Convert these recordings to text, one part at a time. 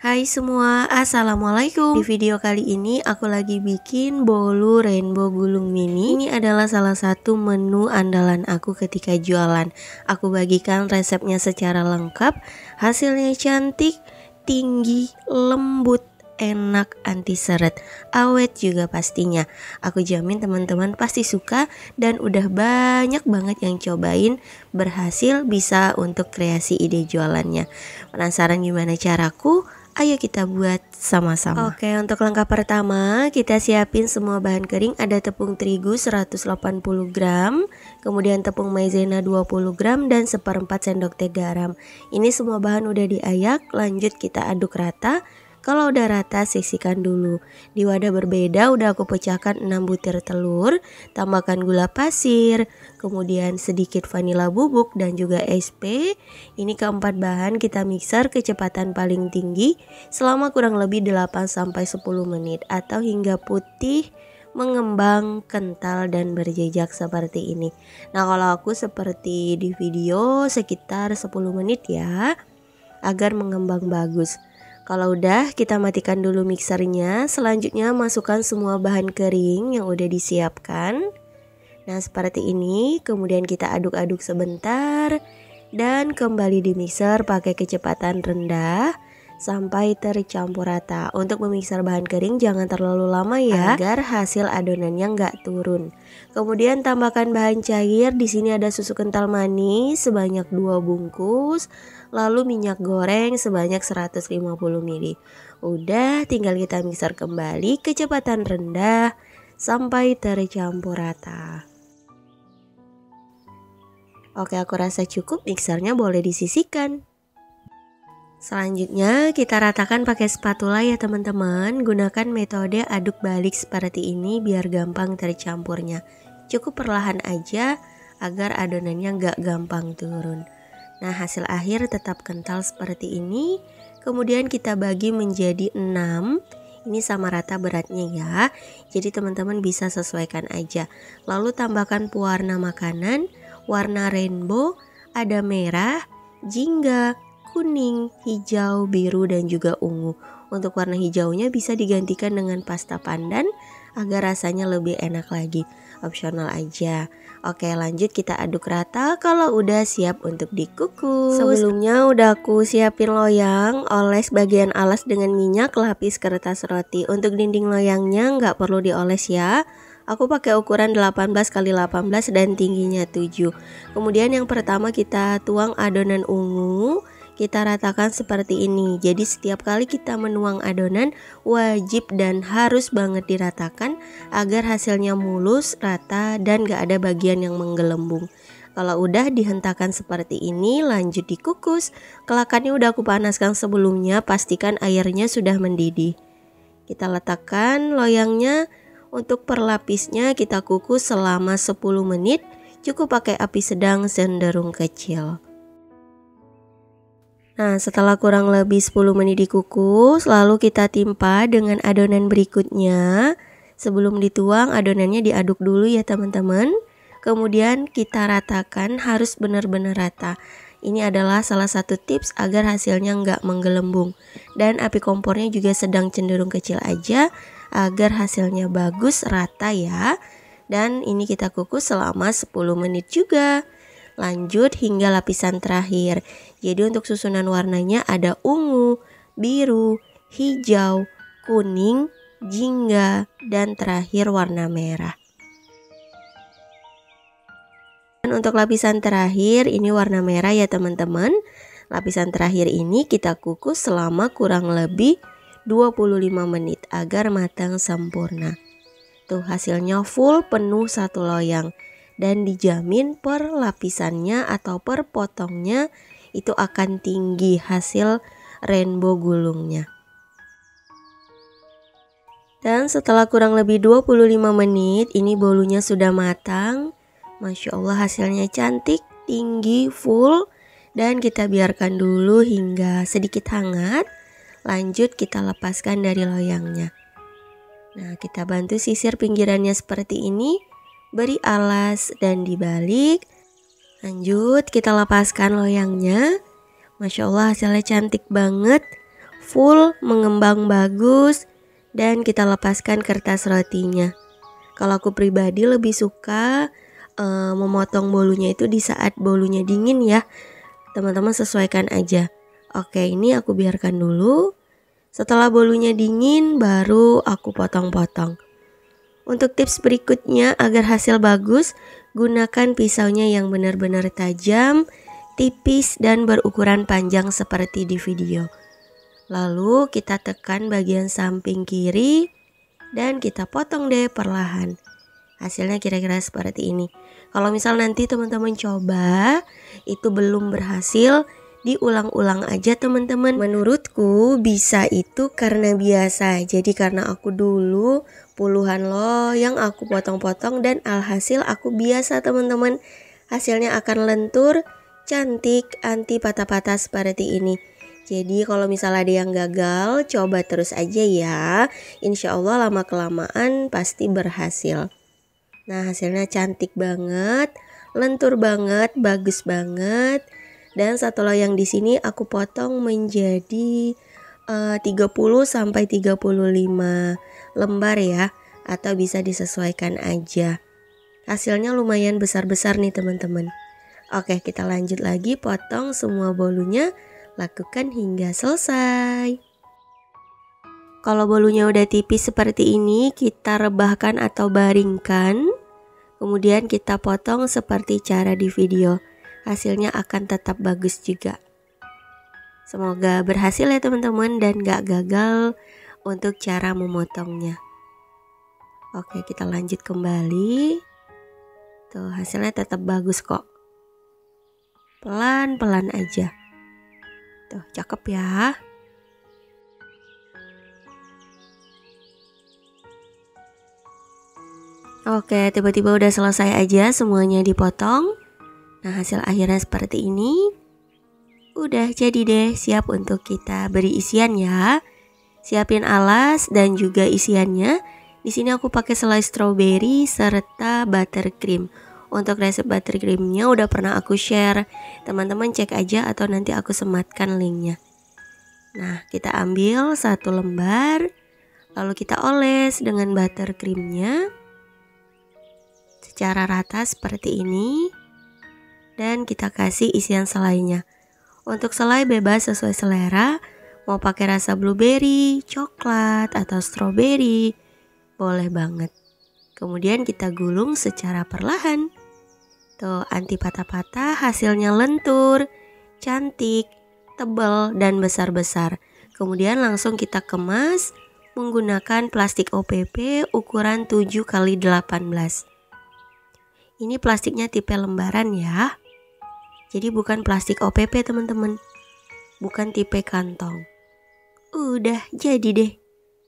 Hai semua, assalamualaikum. Di video kali ini aku lagi bikin bolu rainbow gulung mini. Ini adalah salah satu menu andalan aku ketika jualan. Aku bagikan resepnya secara lengkap. Hasilnya cantik, tinggi, lembut, enak, anti seret, awet juga pastinya. Aku jamin teman-teman pasti suka dan udah banyak banget yang cobain, berhasil, bisa untuk kreasi ide jualannya. Penasaran gimana caraku? Ayo kita buat sama-sama. Oke, untuk langkah pertama kita siapin semua bahan kering. Ada tepung terigu 180 gram, kemudian tepung maizena 20 gram dan 1/4 sendok teh garam. Ini semua bahan udah diayak, lanjut kita aduk rata. Kalau udah rata sisihkan dulu. Di wadah berbeda udah aku pecahkan 6 butir telur, tambahkan gula pasir, kemudian sedikit vanila bubuk dan juga SP. Ini keempat bahan kita mixer kecepatan paling tinggi selama kurang lebih 8-10 menit atau hingga putih, mengembang, kental dan berjejak seperti ini. Nah, kalau aku seperti di video sekitar 10 menit ya, agar mengembang bagus. Kalau udah, kita matikan dulu mixernya. Selanjutnya masukkan semua bahan kering yang udah disiapkan. Nah, seperti ini. Kemudian kita aduk-aduk sebentar dan kembali di mixer pakai kecepatan rendah sampai tercampur rata. Untuk memixer bahan kering jangan terlalu lama ya, agar hasil adonannya nggak turun. Kemudian tambahkan bahan cair. Di sini ada susu kental manis sebanyak 2 bungkus, lalu minyak goreng sebanyak 150 ml. Udah, tinggal kita mixer kembali kecepatan rendah sampai tercampur rata. Oke, aku rasa cukup, mixernya boleh disisihkan. Selanjutnya kita ratakan pakai spatula ya teman-teman. Gunakan metode aduk balik seperti ini biar gampang tercampurnya. Cukup perlahan aja agar adonannya nggak gampang turun. Nah, hasil akhir tetap kental seperti ini. Kemudian kita bagi menjadi 6. Ini sama rata beratnya ya. Jadi teman-teman bisa sesuaikan aja. Lalu tambahkan pewarna makanan, warna rainbow, ada merah, jingga, kuning, hijau, biru dan juga ungu. Untuk warna hijaunya bisa digantikan dengan pasta pandan agar rasanya lebih enak lagi. Opsional aja. Oke, lanjut kita aduk rata. Kalau udah siap untuk dikukus. Sebelumnya udah aku siapin loyang, oles bagian alas dengan minyak, lapis kertas roti. Untuk dinding loyangnya nggak perlu dioles ya. Aku pakai ukuran 18x18 dan tingginya 7. Kemudian yang pertama kita tuang adonan ungu. Kita ratakan seperti ini. Jadi setiap kali kita menuang adonan wajib dan harus banget diratakan agar hasilnya mulus, rata dan gak ada bagian yang menggelembung. Kalau udah dihentakkan seperti ini, lanjut dikukus. Kelakannya udah aku panaskan sebelumnya, pastikan airnya sudah mendidih. Kita letakkan loyangnya. Untuk perlapisnya kita kukus selama 10 menit. Cukup pakai api sedang cenderung kecil. Nah, setelah kurang lebih 10 menit dikukus, lalu kita timpa dengan adonan berikutnya. Sebelum dituang, adonannya diaduk dulu ya teman-teman. Kemudian kita ratakan, harus benar-benar rata. Ini adalah salah satu tips agar hasilnya nggak menggelembung. Dan api kompornya juga sedang cenderung kecil aja, agar hasilnya bagus, rata ya. Dan ini kita kukus selama 10 menit juga. Lanjut hingga lapisan terakhir. Jadi untuk susunan warnanya ada ungu, biru, hijau, kuning, jingga, dan terakhir warna merah. Dan untuk lapisan terakhir ini warna merah ya teman-teman. Lapisan terakhir ini kita kukus selama kurang lebih 25 menit agar matang sempurna. Tuh hasilnya full penuh satu loyang. Dan dijamin per lapisannya atau per potongnya itu akan tinggi hasil rainbow gulungnya. Dan setelah kurang lebih 25 menit ini bolunya sudah matang. Masya Allah hasilnya cantik, tinggi, full. Dan kita biarkan dulu hingga sedikit hangat. Lanjut kita lepaskan dari loyangnya. Nah, kita bantu sisir pinggirannya seperti ini. Beri alas dan dibalik. Lanjut kita lepaskan loyangnya. Masya Allah hasilnya cantik banget, full, mengembang bagus, dan kita lepaskan kertas rotinya. Kalau aku pribadi lebih suka memotong bolunya itu di saat bolunya dingin ya. Teman-teman sesuaikan aja. Oke, ini aku biarkan dulu. Setelah bolunya dingin baru aku potong-potong. Untuk tips berikutnya agar hasil bagus, gunakan pisaunya yang benar-benar tajam, tipis dan berukuran panjang seperti di video. Lalu kita tekan bagian samping kiri dan kita potong deh perlahan. Hasilnya kira-kira seperti ini. Kalau misal nanti teman-teman coba itu belum berhasil, diulang-ulang aja teman-teman. Menurutku bisa itu karena biasa. Jadi karena aku dulu puluhan loh yang aku potong-potong dan alhasil aku biasa teman-teman. Hasilnya akan lentur, cantik, anti patah-patah seperti ini. Jadi kalau misalnya ada yang gagal, coba terus aja ya. Insya Allah lama-kelamaan pasti berhasil. Nah, hasilnya cantik banget, lentur banget, bagus banget. Dan satu loyang di sini aku potong menjadi 30 sampai 35 lembar ya, atau bisa disesuaikan aja. Hasilnya lumayan besar-besar nih teman-teman. Oke, kita lanjut lagi potong semua bolunya, lakukan hingga selesai. Kalau bolunya udah tipis seperti ini, kita rebahkan atau baringkan. Kemudian kita potong seperti cara di video. Hasilnya akan tetap bagus juga. Semoga berhasil ya teman-teman dan gak gagal untuk cara memotongnya. Oke, kita lanjut kembali. Tuh, hasilnya tetap bagus kok. Pelan-pelan aja. Tuh, cakep ya. Oke, tiba-tiba udah selesai aja semuanya dipotong. Nah, hasil akhirnya seperti ini. Udah jadi deh, siap untuk kita beri isian ya. Siapin alas dan juga isiannya. Di sini aku pakai selai strawberry serta buttercream. Untuk resep buttercreamnya udah pernah aku share. Teman-teman cek aja atau nanti aku sematkan linknya. Nah, kita ambil satu lembar, lalu kita oles dengan buttercreamnya secara rata seperti ini, dan kita kasih isian selainya. Untuk selai bebas sesuai selera, mau pakai rasa blueberry, coklat, atau strawberry, boleh banget. Kemudian kita gulung secara perlahan. Tuh, anti patah-patah, hasilnya lentur, cantik, tebal, dan besar-besar. Kemudian langsung kita kemas menggunakan plastik OPP ukuran 7x18. Ini plastiknya tipe lembaran ya. Jadi bukan plastik OPP teman-teman. Bukan tipe kantong. Udah jadi deh.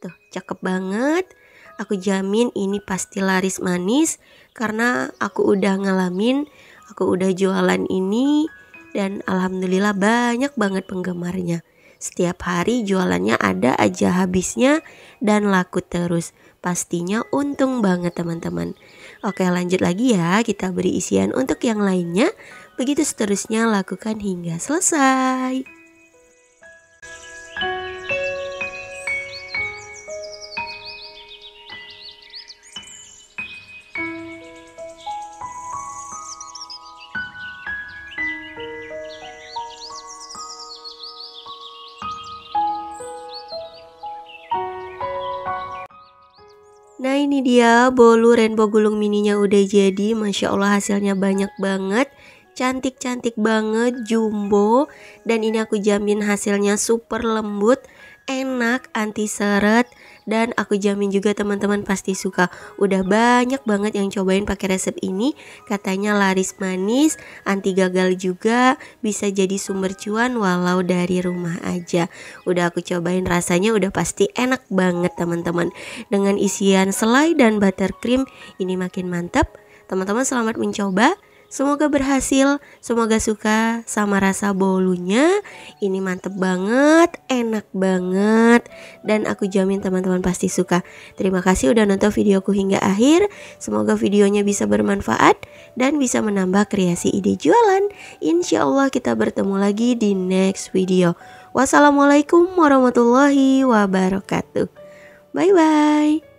Tuh, cakep banget. Aku jamin ini pasti laris manis karena aku udah ngalamin, aku udah jualan ini dan alhamdulillah banyak banget penggemarnya. Setiap hari jualannya ada aja habisnya dan laku terus. Pastinya untung banget teman-teman. Oke, lanjut lagi ya, kita beri isian untuk yang lainnya. Begitu seterusnya, lakukan hingga selesai. Nah, ini dia bolu rainbow gulung mininya udah jadi. Masya Allah, hasilnya banyak banget. Cantik-cantik banget, jumbo. Dan ini aku jamin hasilnya super lembut, enak, anti seret. Dan aku jamin juga teman-teman pasti suka. Udah banyak banget yang cobain pakai resep ini. Katanya laris manis, anti gagal juga, bisa jadi sumber cuan walau dari rumah aja. Udah aku cobain, rasanya udah pasti enak banget teman-teman. Dengan isian selai dan buttercream, ini makin mantap. Teman-teman selamat mencoba. Semoga berhasil, semoga suka sama rasa bolunya. Ini mantep banget, enak banget, dan aku jamin teman-teman pasti suka. Terima kasih udah nonton videoku hingga akhir. Semoga videonya bisa bermanfaat dan bisa menambah kreasi ide jualan. Insya Allah kita bertemu lagi di next video. Wassalamualaikum warahmatullahi wabarakatuh. Bye bye.